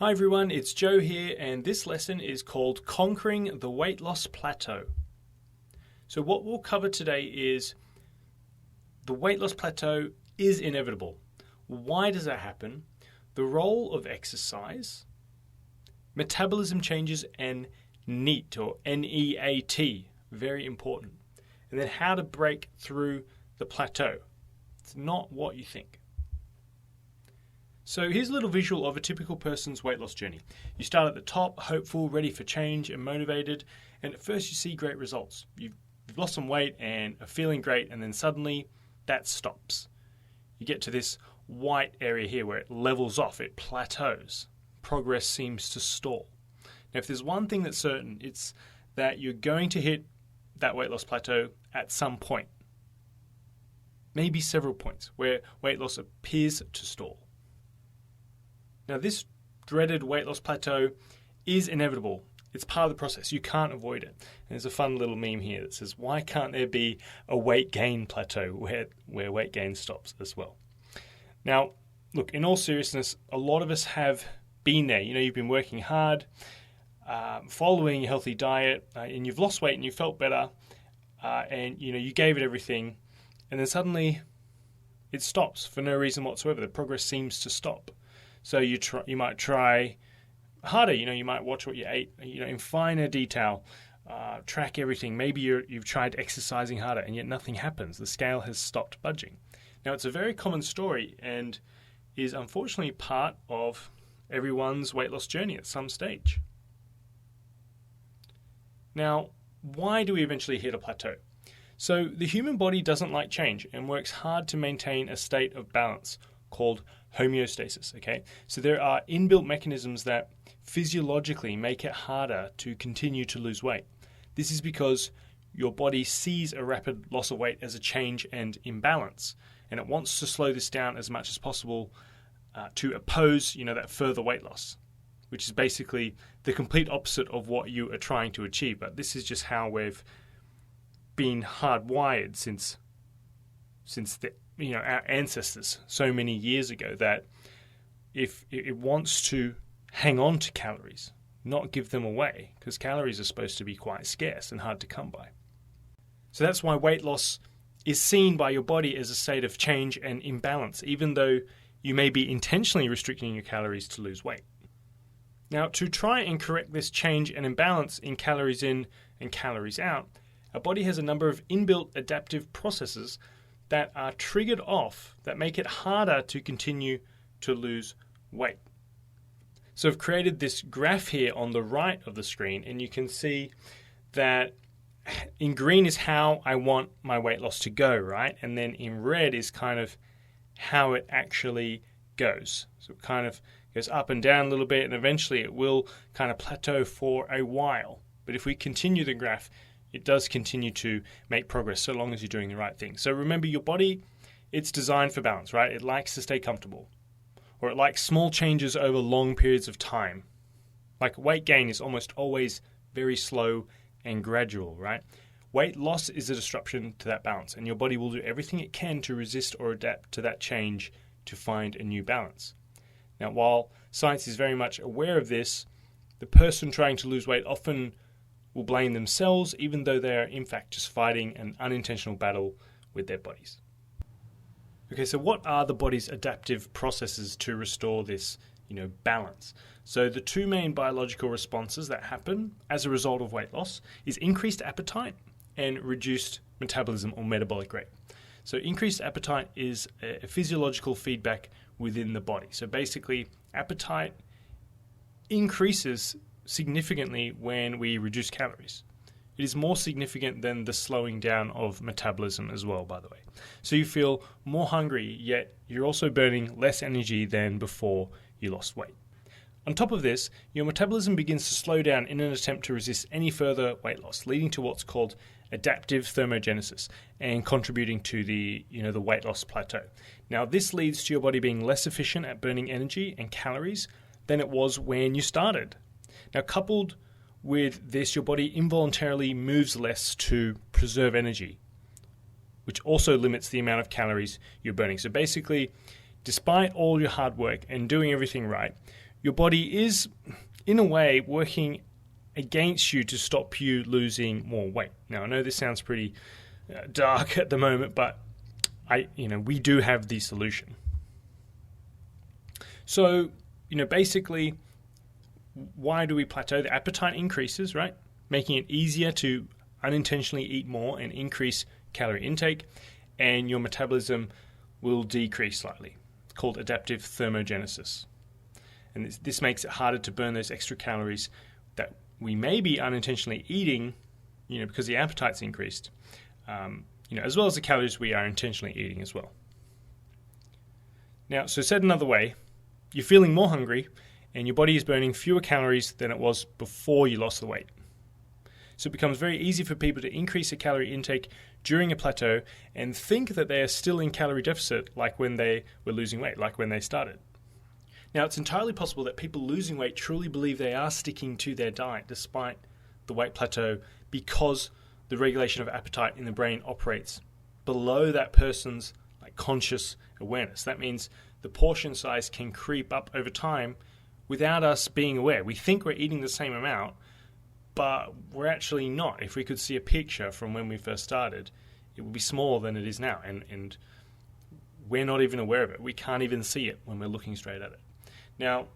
Hi everyone, it's Joe here, and this lesson is called Conquering the Weight Loss Plateau. So what we'll cover today is the weight loss plateau is inevitable. Why does that happen? The role of exercise, metabolism changes, and NEAT or NEAT, very important. And then how to break through the plateau. It's not what you think. So here's a little visual of a typical person's weight loss journey. You start at the top, hopeful, ready for change and motivated, and at first you see great results. You've lost some weight and are feeling great, and then suddenly that stops. You get to this white area here where it levels off, it plateaus. Progress seems to stall. Now if there's one thing that's certain, it's that you're going to hit that weight loss plateau at some point. Maybe several points where weight loss appears to stall. Now, this dreaded weight loss plateau is inevitable. It's part of the process. You can't avoid it. And there's a fun little meme here that says, why can't there be a weight gain plateau where weight gain stops as well? Now, look, in all seriousness, a lot of us have been there. You know, you've been working hard, following a healthy diet, and you've lost weight and you felt better, and, you know, you gave it everything, and then suddenly it stops for no reason whatsoever. The progress seems to stop. So you might try harder. You know, you might watch what you ate, you know, in finer detail, track everything. Maybe you've tried exercising harder, and yet nothing happens. The scale has stopped budging. Now, it's a very common story and is unfortunately part of everyone's weight loss journey at some stage. Now, why do we eventually hit a plateau? So the human body doesn't like change and works hard to maintain a state of balance called homeostasis, okay? So there are inbuilt mechanisms that physiologically make it harder to continue to lose weight. This is because your body sees a rapid loss of weight as a change and imbalance, and it wants to slow this down as much as possible to oppose, you know, that further weight loss, which is basically the complete opposite of what you are trying to achieve. But this is just how we've been hardwired since our ancestors so many years ago, that if it wants to hang on to calories, not give them away, because calories are supposed to be quite scarce and hard to come by. So that's why weight loss is seen by your body as a state of change and imbalance, even though you may be intentionally restricting your calories to lose weight. Now, to try and correct this change and imbalance in calories in and calories out, our body has a number of inbuilt adaptive processes that are triggered off that make it harder to continue to lose weight. So I've created this graph here on the right of the screen, and you can see that in green is how I want my weight loss to go, right? And then in red is kind of how it actually goes. So it kind of goes up and down a little bit, and eventually it will kind of plateau for a while. But if we continue the graph, it does continue to make progress so long as you're doing the right thing. So remember, your body, it's designed for balance, right? It likes to stay comfortable, or it likes small changes over long periods of time. Like weight gain is almost always very slow and gradual, right? Weight loss is a disruption to that balance, and your body will do everything it can to resist or adapt to that change to find a new balance. Now, while science is very much aware of this, the person trying to lose weight often will blame themselves, even though they are in fact just fighting an unintentional battle with their bodies. Okay, so what are the body's adaptive processes to restore this, balance? So the two main biological responses that happen as a result of weight loss is increased appetite and reduced metabolism or metabolic rate. So increased appetite is a physiological feedback within the body. So basically, appetite increases significantly when we reduce calories. It is more significant than the slowing down of metabolism as well, by the way. So you feel more hungry, yet you're also burning less energy than before you lost weight. On top of this, your metabolism begins to slow down in an attempt to resist any further weight loss, leading to what's called adaptive thermogenesis and contributing to the weight loss plateau. Now, this leads to your body being less efficient at burning energy and calories than it was when you started. Now, coupled with this, your body involuntarily moves less to preserve energy, which also limits the amount of calories you're burning. So basically, despite all your hard work and doing everything right, your body is, in a way, working against you to stop you losing more weight. Now, I know this sounds pretty dark at the moment, but we do have the solution. So, basically, why do we plateau? The appetite increases, right? Making it easier to unintentionally eat more and increase calorie intake, and your metabolism will decrease slightly. It's called adaptive thermogenesis. And this makes it harder to burn those extra calories that we may be unintentionally eating, because the appetite's increased, as well as the calories we are intentionally eating as well. Now, so said another way, you're feeling more hungry and your body is burning fewer calories than it was before you lost the weight. So it becomes very easy for people to increase their calorie intake during a plateau and think that they are still in calorie deficit like when they were losing weight, like when they started. Now, it's entirely possible that people losing weight truly believe they are sticking to their diet despite the weight plateau, because the regulation of appetite in the brain operates below that person's conscious awareness. That means the portion size can creep up over time without us being aware. We think we're eating the same amount, but we're actually not. If we could see a picture from when we first started, it would be smaller than it is now, and we're not even aware of it. We can't even see it when we're looking straight at it. Now,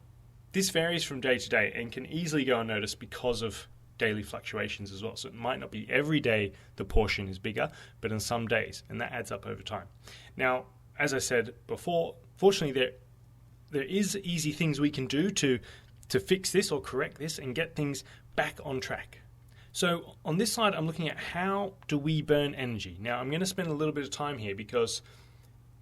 this varies from day to day and can easily go unnoticed because of daily fluctuations as well. So it might not be every day the portion is bigger, but in some days, and that adds up over time. Now, as I said before, fortunately there is easy things we can do to fix this or correct this and get things back on track. So on this side, I'm looking at how do we burn energy. Now, I'm going to spend a little bit of time here because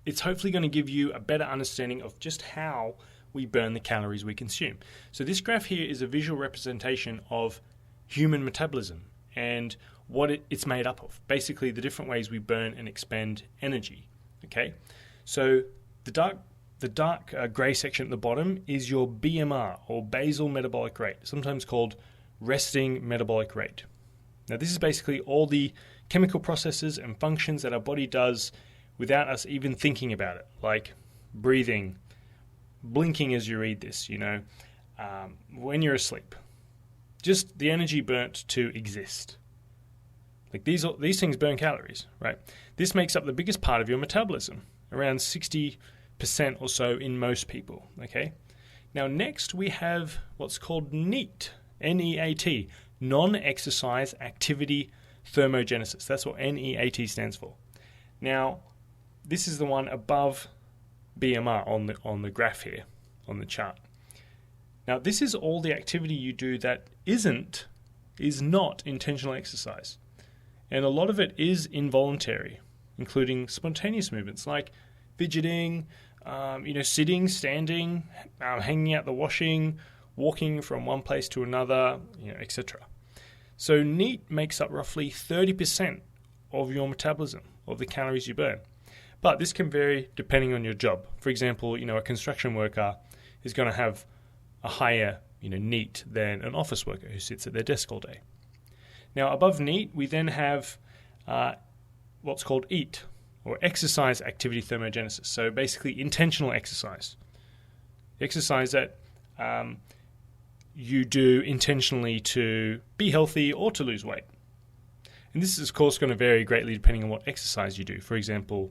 it's hopefully going to give you a better understanding of just how we burn the calories we consume. So this graph here is a visual representation of human metabolism and what it's made up of. Basically, the different ways we burn and expend energy. Okay, so the dark grey section at the bottom is your BMR, or basal metabolic rate, sometimes called resting metabolic rate. Now, this is basically all the chemical processes and functions that our body does without us even thinking about it, like breathing, blinking as you read this, when you're asleep. Just the energy burnt to exist. Like these things burn calories, right? This makes up the biggest part of your metabolism, around 60% or so in most people, okay? Now, next we have what's called NEAT, N-E-A-T, non-exercise activity thermogenesis. That's what NEAT stands for. Now, this is the one above BMR on the graph here, on the chart. Now, this is all the activity you do that is not intentional exercise. And a lot of it is involuntary, including spontaneous movements like fidgeting, sitting, standing, hanging out the washing, walking from one place to another, etc. So NEAT makes up roughly 30% of your metabolism, of the calories you burn. But this can vary depending on your job. For example, a construction worker is going to have a higher, NEAT than an office worker who sits at their desk all day. Now, above NEAT, we then have what's called EAT, or exercise activity thermogenesis. So basically intentional exercise. Exercise that you do intentionally to be healthy or to lose weight. And this is, of course, going to vary greatly depending on what exercise you do. For example,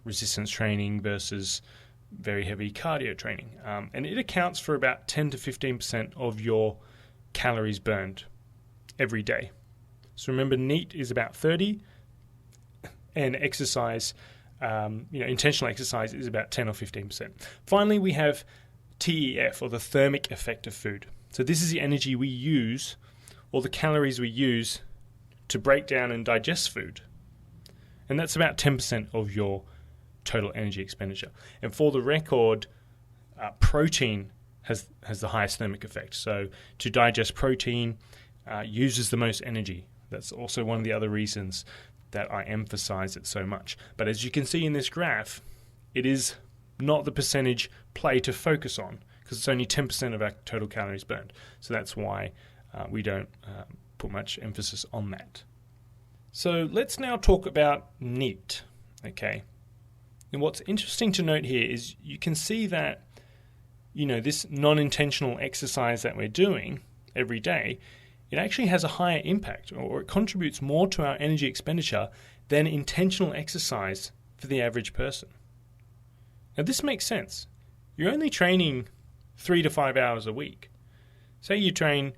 resistance training versus very heavy cardio training. And it accounts for about 10 to 15% of your calories burned every day. So remember, NEAT is about 30, and exercise, intentional exercise is about 10 or 15%. Finally, we have TEF, or the thermic effect of food. So this is the energy we use, or the calories we use, to break down and digest food. And that's about 10% of your total energy expenditure. And for the record, protein has the highest thermic effect. So to digest protein uses the most energy. That's also one of the other reasons that I emphasize it so much. But as you can see in this graph, it is not the percentage play to focus on, because it's only 10% of our total calories burned. So that's why we don't put much emphasis on that. So let's now talk about NEAT, okay? And what's interesting to note here is you can see that this non-intentional exercise that we're doing every day, it actually has a higher impact, or it contributes more to our energy expenditure than intentional exercise for the average person. Now, this makes sense. You're only training 3 to 5 hours a week. Say you train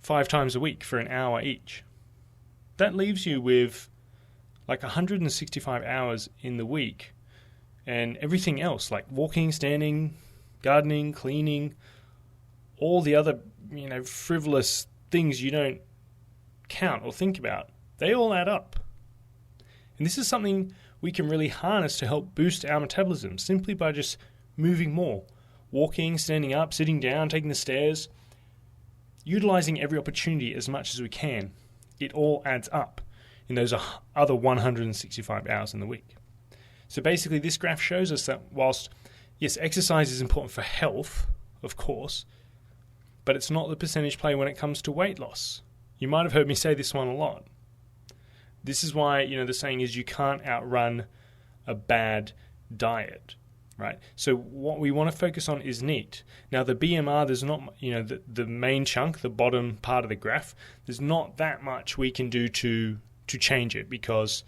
5 times a week for an hour each. That leaves you with like 165 hours in the week, and everything else like walking, standing, gardening, cleaning, all the other, frivolous things you don't count or think about, they all add up. And this is something we can really harness to help boost our metabolism simply by just moving more, walking, standing up, sitting down, taking the stairs, utilizing every opportunity as much as we can. It all adds up in those other 165 hours in the week. So basically this graph shows us that whilst, yes, exercise is important for health, of course, but it's not the percentage play when it comes to weight loss. You might have heard me say this one a lot. This is why, the saying is you can't outrun a bad diet, right? So what we want to focus on is NEAT. Now the BMR, there's not, the main chunk, the bottom part of the graph, there's not that much we can do to change it, because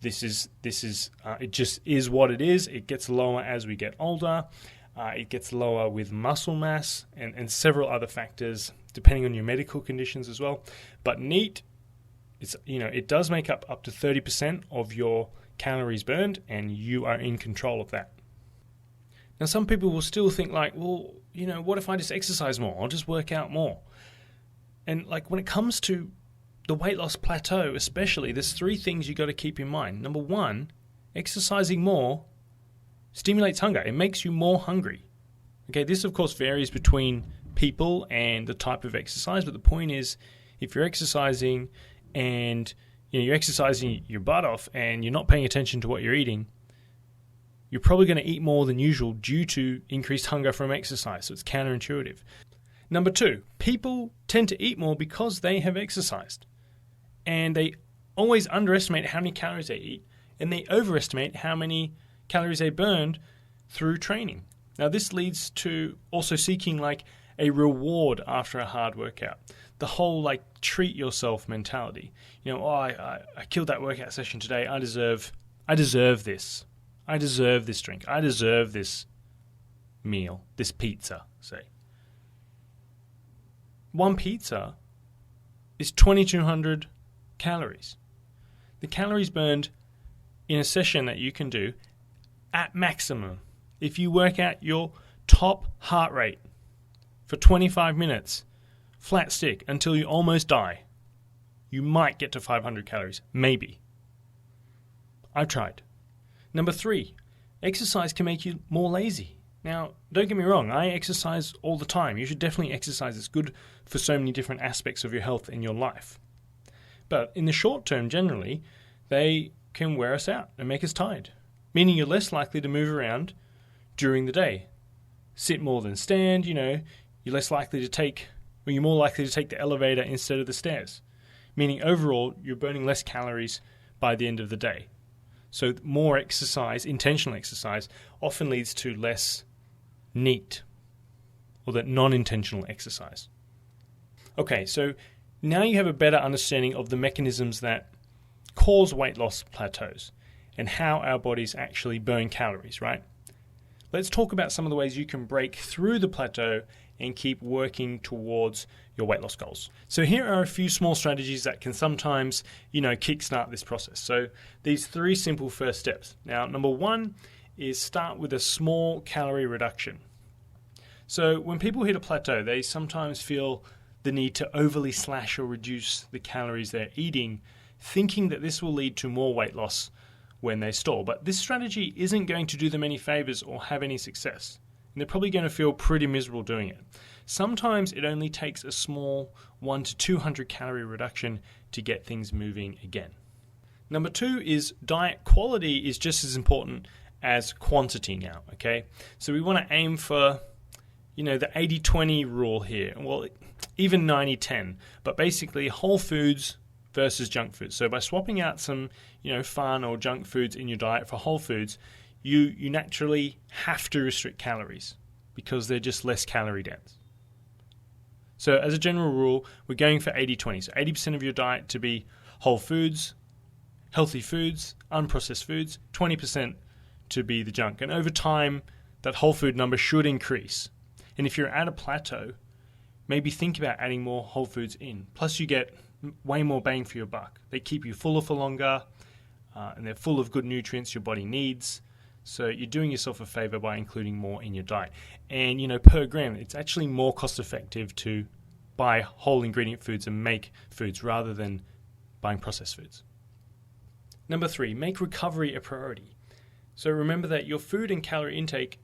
this is it just is what it is. It gets lower as we get older. It gets lower with muscle mass and several other factors, depending on your medical conditions as well. But NEAT, it does make up to 30% of your calories burned, and you are in control of that. Now, some people will still think like, well, what if I just exercise more? I'll just work out more. And like when it comes to the weight loss plateau especially, there's 3 things you got to keep in mind. Number 1, exercising more stimulates hunger. It makes you more hungry. Okay, this of course varies between people and the type of exercise, but the point is, if you're exercising and you're exercising your butt off and you're not paying attention to what you're eating, you're probably going to eat more than usual due to increased hunger from exercise. So it's counterintuitive. Number 2, people tend to eat more because they have exercised. And they always underestimate how many calories they eat, and they overestimate how many calories they burned through training. Now this leads to also seeking like a reward after a hard workout. The whole like treat yourself mentality. I killed that workout session today. I deserve this. I deserve this drink. I deserve this meal, this pizza, say. One pizza is 2,200 calories. The calories burned in a session that you can do at maximum, if you work out your top heart rate for 25 minutes, flat stick, until you almost die, you might get to 500 calories. Maybe. I've tried. Number 3, exercise can make you more lazy. Now, don't get me wrong, I exercise all the time. You should definitely exercise. It's good for so many different aspects of your health and your life. But in the short term, generally, they can wear us out and make us tired, meaning you're less likely to move around during the day. Sit more than stand, you're more likely to take the elevator instead of the stairs, meaning overall you're burning less calories by the end of the day. So more exercise, intentional exercise, often leads to less NEAT, or that non-intentional exercise. Okay, so now you have a better understanding of the mechanisms that cause weight loss plateaus and how our bodies actually burn calories, right? Let's talk about some of the ways you can break through the plateau and keep working towards your weight loss goals. So here are a few small strategies that can sometimes, kickstart this process. So these 3 simple first steps. Now, number 1 is start with a small calorie reduction. So when people hit a plateau, they sometimes feel the need to overly slash or reduce the calories they're eating, thinking that this will lead to more weight loss when they stall. But this strategy isn't going to do them any favors or have any success. And they're probably going to feel pretty miserable doing it. Sometimes it only takes a small 100 to 200 calorie reduction to get things moving again. Number 2 is diet quality is just as important as quantity now, okay? So we want to aim for, the 80-20 rule here. Well, even 90-10, but basically whole foods versus junk foods. So by swapping out some, fun or junk foods in your diet for whole foods, you naturally have to restrict calories. because they're just less calorie dense. So as a general rule, we're going for 80-20. So 80% of your diet to be whole foods, healthy foods, unprocessed foods, 20% to be the junk. And over time, that whole food number should increase. And if you're at a plateau, maybe think about adding more whole foods in. Plus you get way more bang for your buck. They keep you fuller for longer, and they're full of good nutrients your body needs. So you're doing yourself a favor by including more in your diet. And, per gram, it's actually more cost effective to buy whole ingredient foods and make foods rather than buying processed foods. Number 3, make recovery a priority. So remember that your food and calorie intake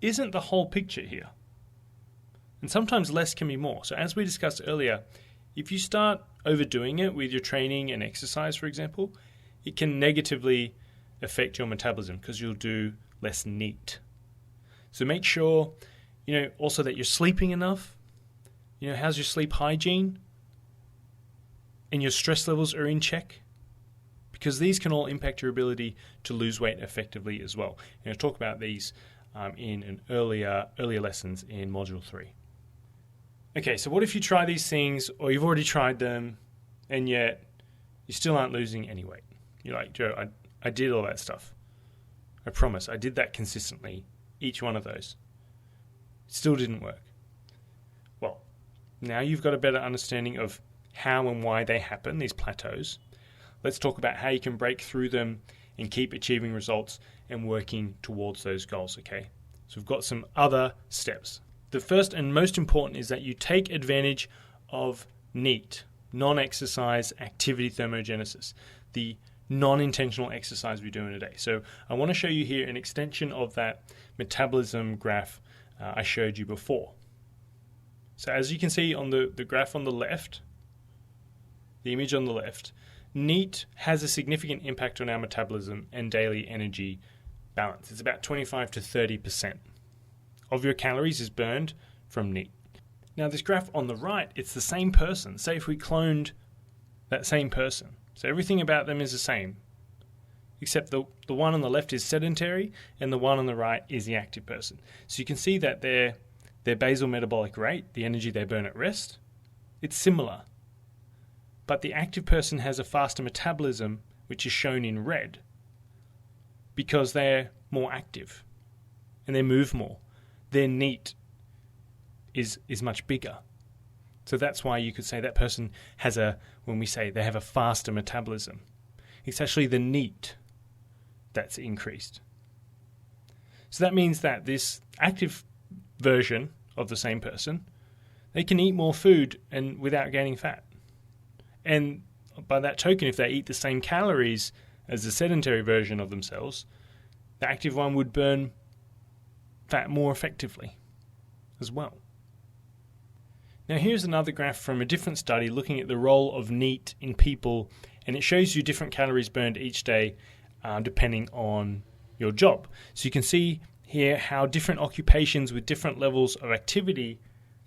isn't the whole picture here. And sometimes less can be more. So as we discussed earlier, if you start overdoing it with your training and exercise, for example, it can negatively affect your metabolism because you'll do less NEAT. So make sure, also that you're sleeping enough. How's your sleep hygiene? And your stress levels are in check? Because these can all impact your ability to lose weight effectively as well. I'll talk about these in an earlier lessons in Module 3. Okay, so what if you try these things, or you've already tried them, and yet you still aren't losing any weight? You're like, Joe, I did all that stuff. I promise, I did that consistently, each one of those. It still didn't work. Well, now you've got a better understanding of how and why they happen, these plateaus. Let's talk about how you can break through them and keep achieving results and working towards those goals, okay? So we've got some other steps. The first and most important is that you take advantage of NEAT, non-exercise activity thermogenesis, the non-intentional exercise we do in a day. So I want to show you here an extension of that metabolism graph I showed you before. So as you can see on the graph on the left, the image on the left, NEAT has a significant impact on our metabolism and daily energy balance. It's about 25 to 30% of your calories is burned from NEAT. Now this graph on the right, it's the same person. Say if we cloned that same person. So everything about them is the same, except the one on the left is sedentary and the one on the right is the active person. So you can see that their basal metabolic rate, the energy they burn at rest, it's similar. But the active person has a faster metabolism, which is shown in red, because they're more active and they move more. Their NEAT is much bigger. So that's why you could say that person has when we say they have a faster metabolism, it's actually the NEAT that's increased. So that means that this active version of the same person, they can eat more food and without gaining fat. And by that token, if they eat the same calories as the sedentary version of themselves, the active one would burn fat more effectively as well. Now here's another graph from a different study looking at the role of NEAT in people, and it shows you different calories burned each day depending on your job. So you can see here how different occupations with different levels of activity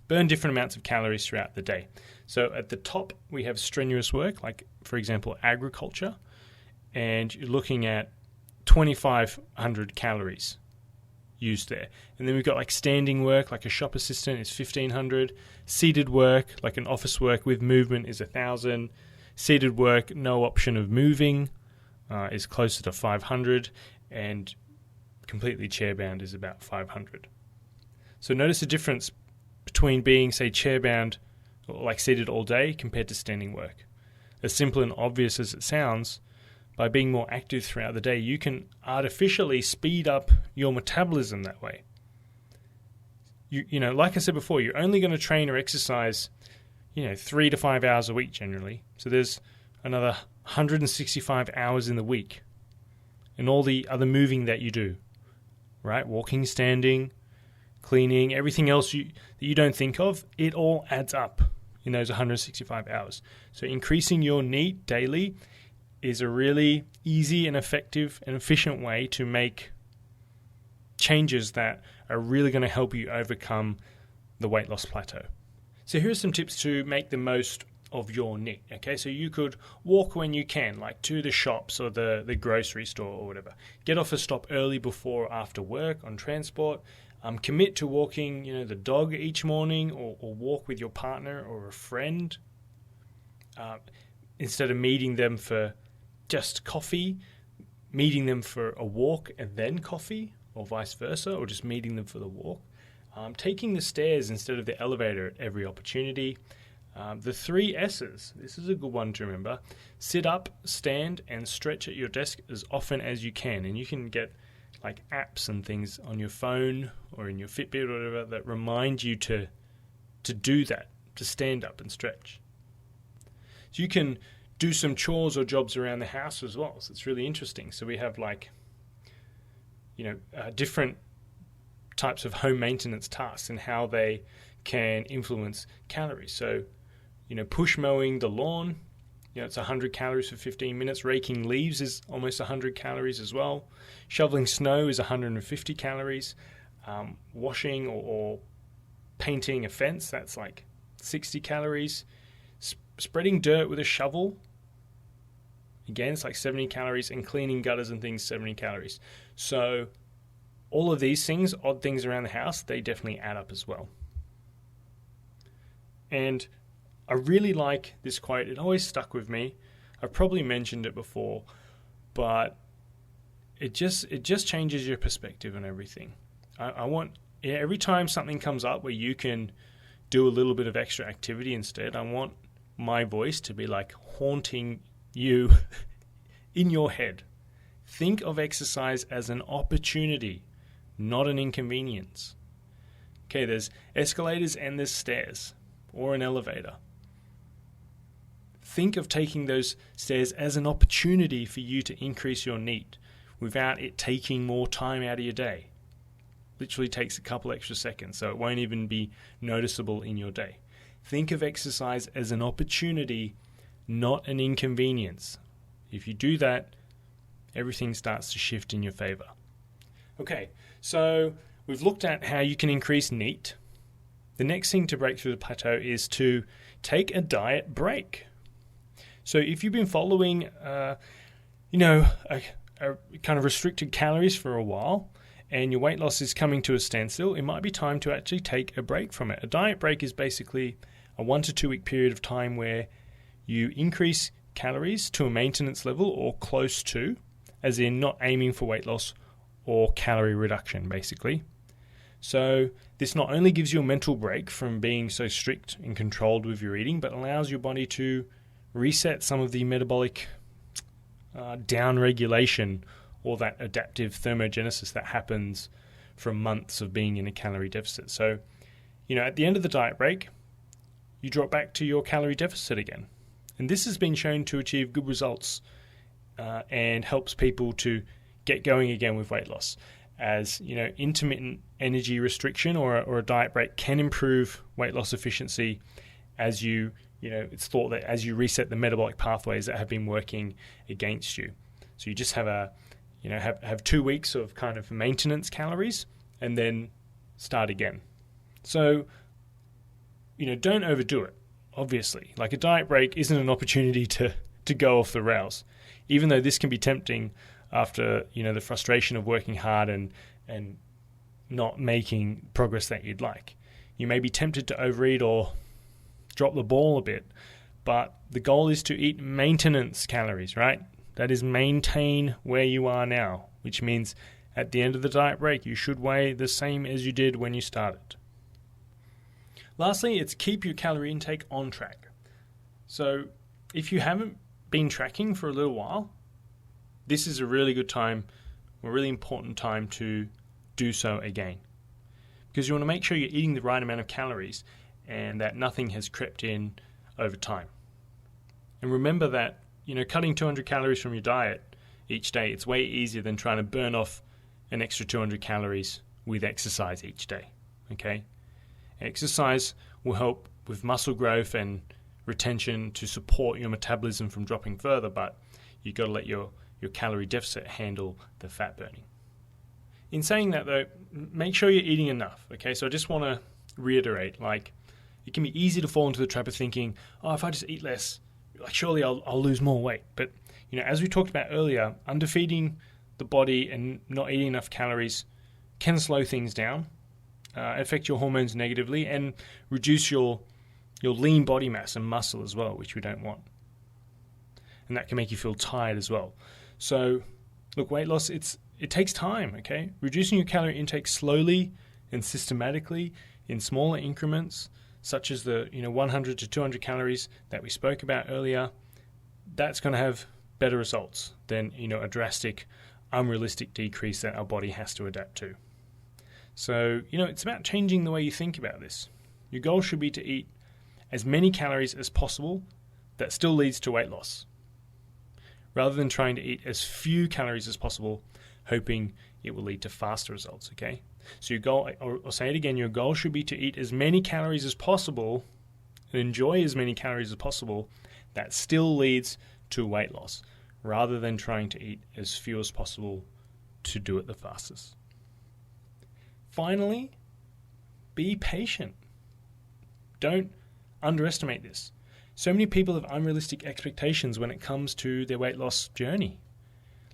burn different amounts of calories throughout the day. So at the top we have strenuous work, like for example agriculture, and you're looking at 2,500 calories used there. And then we've got like standing work, like a shop assistant is 1,500. Seated work, like an office work with movement, is 1,000. Seated work, no option of moving, is closer to 500. And completely chair-bound is about 500. So notice the difference between being, say, chair-bound, like seated all day, compared to standing work. As simple and obvious as it sounds, by being more active throughout the day, you can artificially speed up your metabolism that way. You know, like I said before, you're only going to train or exercise, 3 to 5 hours a week generally. So there's another 165 hours in the week, and all the other moving that you do, right? Walking, standing, cleaning, everything else that you don't think of, it all adds up in those 165 hours. So increasing your NEAT daily is a really easy and effective and efficient way to make changes that are really going to help you overcome the weight loss plateau. So here are some tips to make the most of your NEAT. Okay, so you could walk when you can, like to the shops or the grocery store or whatever. Get off a stop early before or after work on transport. Commit to walking, the dog each morning, or walk with your partner or a friend. Instead of meeting them for just coffee, meeting them for a walk and then coffee, or vice versa, or just meeting them for the walk. Taking the stairs instead of the elevator at every opportunity. The 3 S's. This is a good one to remember. Sit up, stand, and stretch at your desk as often as you can. And you can get like apps and things on your phone or in your Fitbit or whatever that remind you to do that, to stand up and stretch. So you can do some chores or jobs around the house as well. So it's really interesting. So we have different types of home maintenance tasks and how they can influence calories. So, push mowing the lawn, it's 100 calories for 15 minutes. Raking leaves is almost 100 calories as well. Shoveling snow is 150 calories. Washing or painting a fence, that's like 60 calories. Spreading dirt with a shovel, again, it's like 70 calories. And cleaning gutters and things, 70 calories. So all of these things, odd things around the house, they definitely add up as well. And I really like this quote. It always stuck with me. I've probably mentioned it before, but it just changes your perspective on everything. I want every time something comes up where you can do a little bit of extra activity instead, I want my voice to be like haunting you in your head. Think of exercise as an opportunity, not an inconvenience. Okay, there's escalators and there's stairs or an elevator. Think of taking those stairs as an opportunity for you to increase your NEAT without it taking more time out of your day. Literally takes a couple extra seconds, so it won't even be noticeable in your day. Think of exercise as an opportunity, not an inconvenience. If you do that, everything starts to shift in your favor. Okay, so we've looked at how you can increase NEAT. The next thing to break through the plateau is to take a diet break. So if you've been following, a kind of restricted calories for a while, and your weight loss is coming to a standstill, it might be time to actually take a break from it. A diet break is basically a 1 to 2 week period of time where you increase calories to a maintenance level or close to, as in not aiming for weight loss or calorie reduction, basically. So this not only gives you a mental break from being so strict and controlled with your eating, but allows your body to reset some of the metabolic down-regulation or that adaptive thermogenesis that happens from months of being in a calorie deficit. So, at the end of the diet break, you drop back to your calorie deficit again. And this has been shown to achieve good results and helps people to get going again with weight loss. As, intermittent energy restriction or a diet break can improve weight loss efficiency as it's thought that as you reset the metabolic pathways that have been working against you. So you just have have 2 weeks of kind of maintenance calories and then start again. So, don't overdo it, obviously. Like a diet break isn't an opportunity to go off the rails, even though this can be tempting after, the frustration of working hard and not making progress that you'd like. You may be tempted to overeat or drop the ball a bit, but the goal is to eat maintenance calories, right? That is maintain where you are now, which means at the end of the diet break, you should weigh the same as you did when you started. Lastly, it's keep your calorie intake on track. So if you haven't been tracking for a little while, this is a really good time, a really important time to do so again. Because you want to make sure you're eating the right amount of calories and that nothing has crept in over time. And remember that, cutting 200 calories from your diet each day, it's way easier than trying to burn off an extra 200 calories with exercise each day, okay? Exercise will help with muscle growth and retention to support your metabolism from dropping further, but you've got to let your calorie deficit handle the fat burning. In saying that, though, make sure you're eating enough, okay? So I just want to reiterate, it can be easy to fall into the trap of thinking, if I just eat less, surely I'll lose more weight. But, as we talked about earlier, underfeeding the body and not eating enough calories can slow things down affect your hormones negatively and reduce your lean body mass and muscle as well, which we don't want. And that can make you feel tired as well. So, look, weight loss, it takes time, okay? Reducing your calorie intake slowly and systematically in smaller increments, such as the 100 to 200 calories that we spoke about earlier, that's going to have better results than a drastic, unrealistic decrease that our body has to adapt to. So, it's about changing the way you think about this. Your goal should be to eat as many calories as possible that still leads to weight loss, rather than trying to eat as few calories as possible, hoping it will lead to faster results, okay? So your goal, I'll say it again, your goal should be to eat as many calories as possible and enjoy as many calories as possible that still leads to weight loss, rather than trying to eat as few as possible to do it the fastest. Finally, be patient. Don't underestimate this. So many people have unrealistic expectations when it comes to their weight loss journey.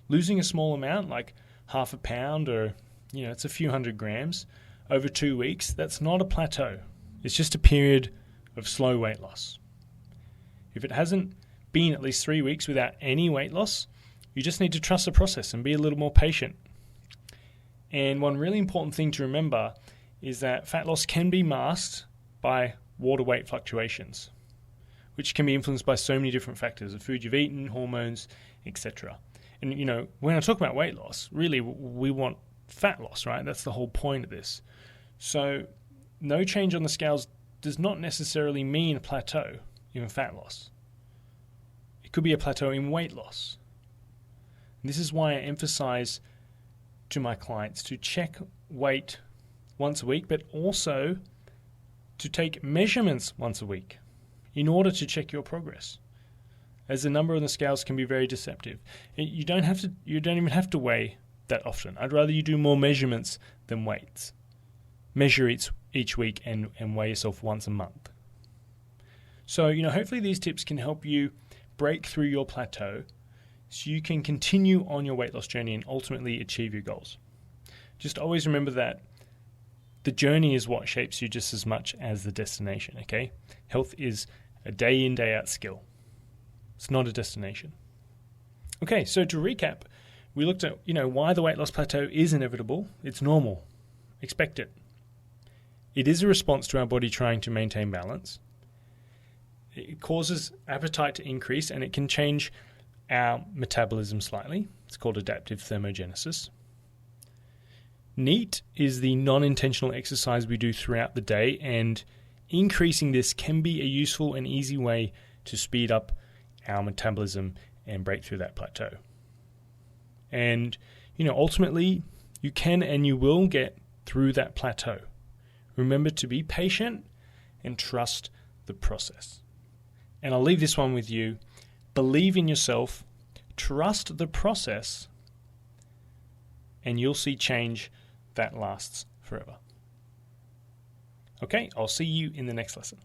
Losing a small amount, like half a pound or, it's a few hundred grams over 2 weeks, that's not a plateau. It's just a period of slow weight loss. If it hasn't been at least 3 weeks without any weight loss, you just need to trust the process and be a little more patient. And one really important thing to remember is that fat loss can be masked by water weight fluctuations, which can be influenced by so many different factors, the food you've eaten, hormones, etc. And, when I talk about weight loss, really we want fat loss, right? That's the whole point of this. So no change on the scales does not necessarily mean a plateau in fat loss. It could be a plateau in weight loss. And this is why I emphasize to my clients to check weight once a week, but also to take measurements once a week in order to check your progress, as the number on the scales can be very deceptive. You don't even have to weigh that often. I'd rather you do more measurements than weights. Measure each week and weigh yourself once a month. So, hopefully these tips can help you break through your plateau so you can continue on your weight loss journey and ultimately achieve your goals. Just always remember that the journey is what shapes you just as much as the destination, okay? Health is a day in, day out skill. It's not a destination. Okay, so to recap, we looked at, why the weight loss plateau is inevitable. It's normal. Expect it. It is a response to our body trying to maintain balance. It causes appetite to increase, and it can change our metabolism slightly. It's called adaptive thermogenesis. NEAT is the non-intentional exercise we do throughout the day, and increasing this can be a useful and easy way to speed up our metabolism and break through that plateau. And, ultimately, you can and you will get through that plateau. Remember to be patient and trust the process. And I'll leave this one with you. Believe in yourself, trust the process, and you'll see change that lasts forever. Okay, I'll see you in the next lesson.